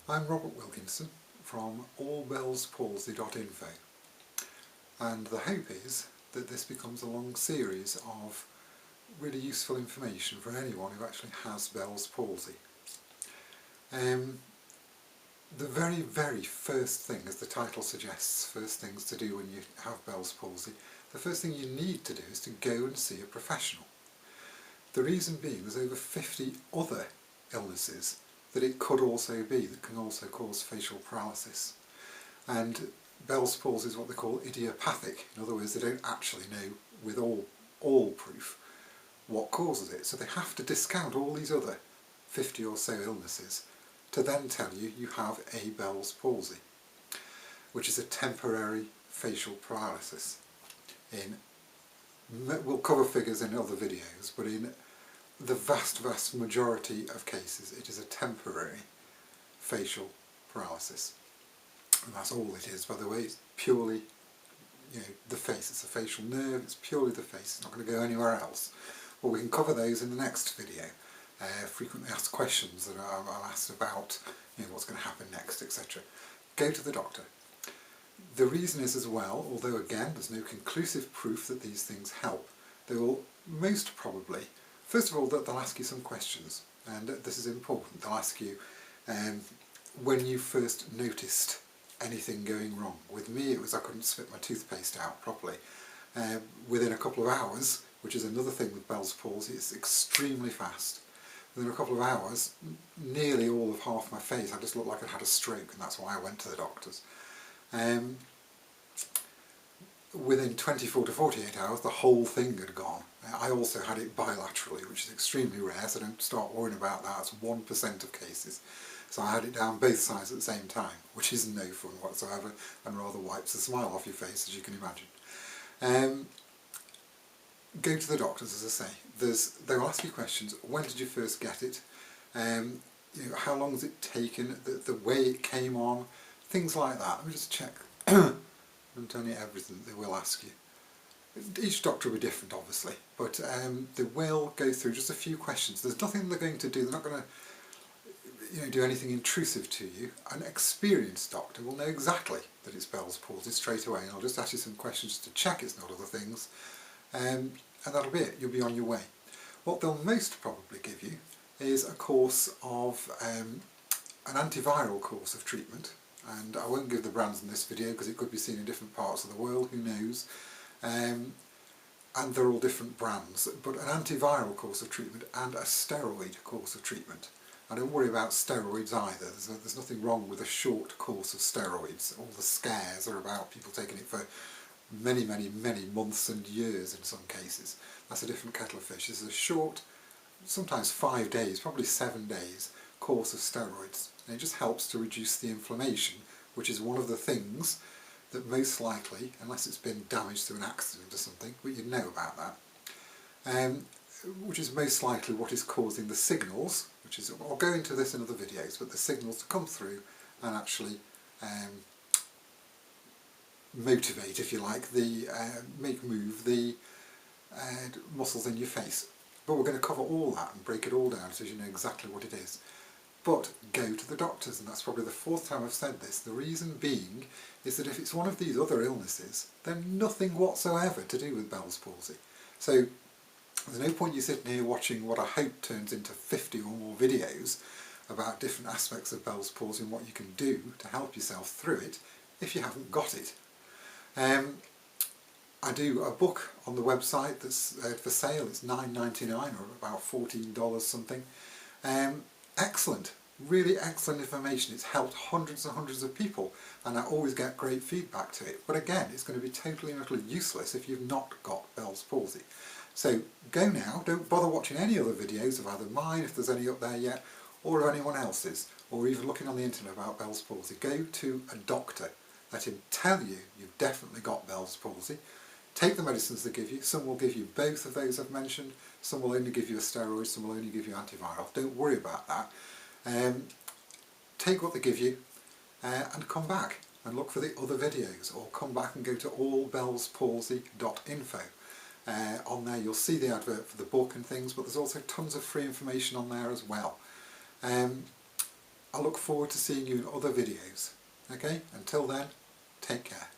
I'm Robert Wilkinson from allbellspalsy.info, and the hope is that this becomes a long series of really useful information for anyone who actually has Bell's palsy. The very first thing, as the title suggests, first things to do when you have Bell's palsy, the first thing you need to do is to go and see a professional. The reason being there's over 50 other illnesses that it could also be that can also cause facial paralysis. And Bell's palsy is what they call idiopathic. In other words, they don't actually know with all proof what causes it. So they have to discount all these other 50 or so illnesses to then tell you you have a Bell's palsy, which is a temporary facial paralysis. We'll cover figures in other videos, but in the vast majority of cases it is a temporary facial paralysis. And that's all it is, by the way. It's purely the face. It's a facial nerve, it's purely the face, it's not going to go anywhere else. Well, we can cover those in the next video. Frequently asked questions that I'm asked about what's going to happen next, etc. Go to the doctor. The reason is as well, although again there's no conclusive proof that these things help, they will most probably, first of all, they'll ask you some questions, and this is important. They'll ask you when you first noticed anything going wrong. With me it was I couldn't spit my toothpaste out properly. Within a couple of hours, which is another thing with Bell's palsy, it's extremely fast. Within a couple of hours, nearly all of half my face, I just looked like I'd had a stroke, and that's why I went to the doctors. Within 24 to 48 hours the whole thing had gone. I also had it bilaterally, which is extremely rare, so don't start worrying about that. It's 1% of cases. So I had it down both sides at the same time, which is no fun whatsoever and rather wipes the smile off your face, as you can imagine. Go to the doctors, as I say. They'll ask you questions. When did you first get it? How long has it taken? The way it came on? Things like that. Let me just check. I'm telling you everything they will ask you. Each doctor will be different, obviously, but they will go through just a few questions. There's nothing they're going to do. They're not going to do anything intrusive to you. An experienced doctor will know exactly that it's Bell's palsy straight away, and I'll just ask you some questions to check it's not other things, and that'll be it. You'll be on your way. What they'll most probably give you is a course of an antiviral course of treatment, and I won't give the brands in this video because it could be seen in different parts of the world, who knows, and they're all different brands, but an antiviral course of treatment and a steroid course of treatment. I don't worry about steroids either. There's nothing wrong with a short course of steroids. All the scares are about people taking it for many months and years in some cases. That's a different kettle of fish. This is a short, sometimes 5 days, probably 7 days, course of steroids. And it just helps to reduce the inflammation, which is one of the things that most likely, unless it's been damaged through an accident or something, but you'd know about that, which is most likely what is causing the signals, which is, I'll go into this in other videos, but the signals to come through and actually motivate, if you like, make move the muscles in your face. But we're going to cover all that and break it all down so you know exactly what it is. But go to the doctors, and that's probably the 4th time I've said this. The reason being is that if it's one of these other illnesses, they're nothing whatsoever to do with Bell's palsy. So there's no point you sitting here watching what I hope turns into 50 or more videos about different aspects of Bell's palsy and what you can do to help yourself through it if you haven't got it. I do a book on the website that's for sale. It's $9.99 or about $14 something. Excellent, really excellent information. It's helped hundreds and hundreds of people, and I always get great feedback to it. But again, it's going to be totally and utterly useless if you've not got Bell's palsy. So go now, don't bother watching any other videos of either mine, if there's any up there yet, or of anyone else's, or even looking on the internet about Bell's palsy. Go to a doctor, let him tell you you've definitely got Bell's palsy. Take the medicines they give you. Some will give you both of those I've mentioned, some will only give you a steroid, some will only give you antiviral. Don't worry about that. Take what they give you and come back and look for the other videos, or come back and go to allbellspalsy.info. On there you'll see the advert for the book and things, but there's also tons of free information on there as well. I look forward to seeing you in other videos. Okay, until then, take care.